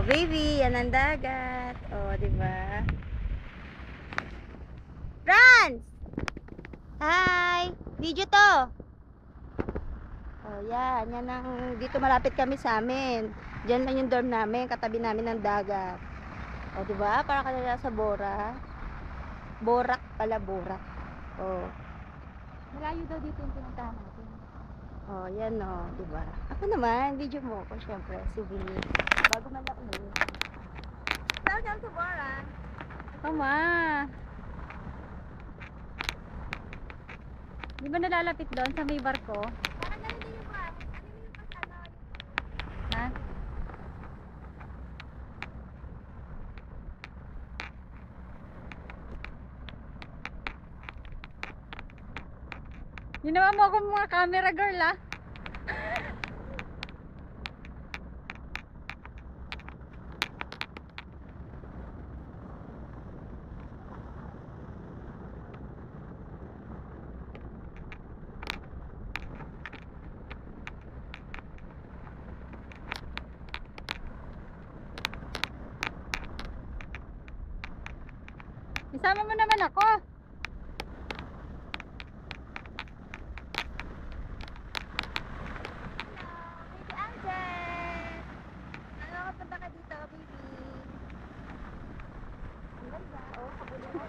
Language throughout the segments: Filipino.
Oh, baby, yan ang dagat. Oh, di ba? Franz! Hi! Video to! Oh, yan. Yan ang, dito malapit kami sa amin. Diyan lang yung dorm namin, katabi namin ng dagat. Oh, di ba? Para kanila sa Bora. Borak pala, Borak. Oh. Malayo daw dito yung pinuntahan natin. Oh, yan oh, di ba? Ako naman, video mo ko syempre, souvenir. Bago man lang ulit. Welcome to Bora. Tama. Di ba nalalapit doon sa may barko? Parang ganun din yung ba? Ano yung pasano? Ha? Ginawa mo ako mga camera girl ah. Isama mo naman ako. Baby Angel! Ano ka punta ka dito, baby? Ang ganda. Oh, kabulin mo.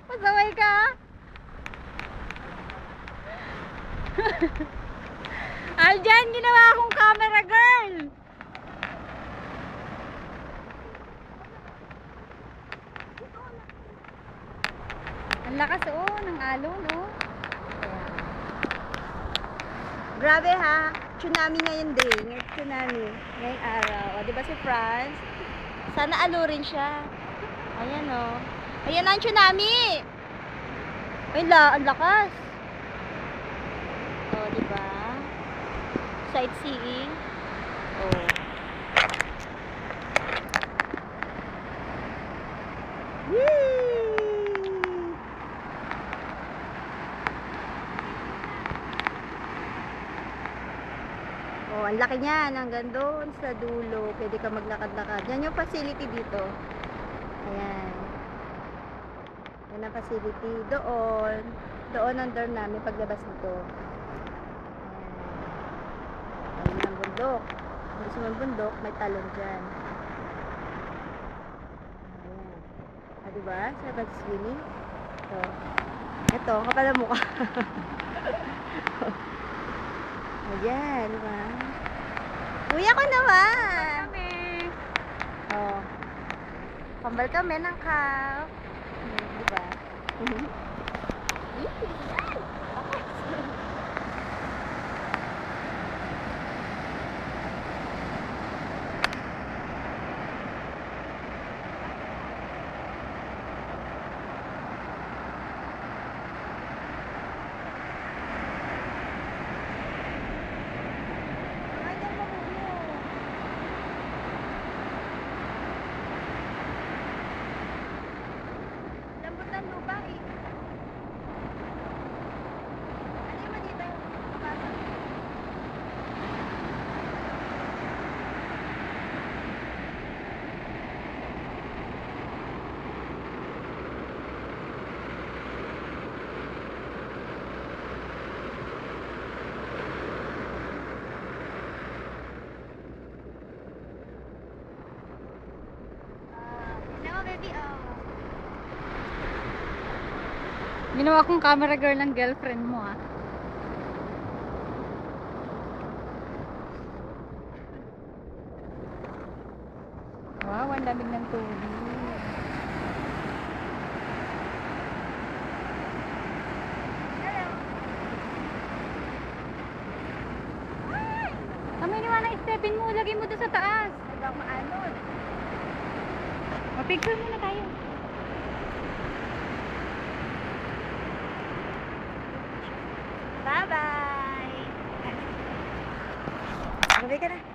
Pasaway ka. Aljan, ginawa akong camera girl. Ang lakas oh, ng alon oh. Grabe ha, tsunami ngayon din. Tsunami, ngayong araw. O, diba si Franz? Sana alurin siya. Ayan o. Ayan ang tsunami! Ay, ang lakas. O, diba? Sightseeing. O. Yee! Oh, ang laki niyan hanggang doon sa dulo. Pwede ka maglakad-lakad. Yan yung facility dito. Ayan. Yan ang facility. Doon. Doon ang dorm namin paglabas dito. Ayan. Ayun ang bundok. Kung gusto mong bundok, may talon dyan. Ayan. Ah, diba? Sarap mag-swimming. So, ito, kapal ang mukha. Ayan, diba? Uy, ako naman! Kami. Oh. Kambal kami ng cow. Diba? Lambot ng lupa eh. Ano yung dito? Kapasok. Hello, baby. Oh. Ginawa kong camera girl ng girlfriend mo ah. Wow, ang lamig ng tubig. Hello. Tama iniwan ng stepin mo, lagay mo doon sa taas. Hanggang maalon. Mapicture muna tayo. Bye-bye. Gabi ka na.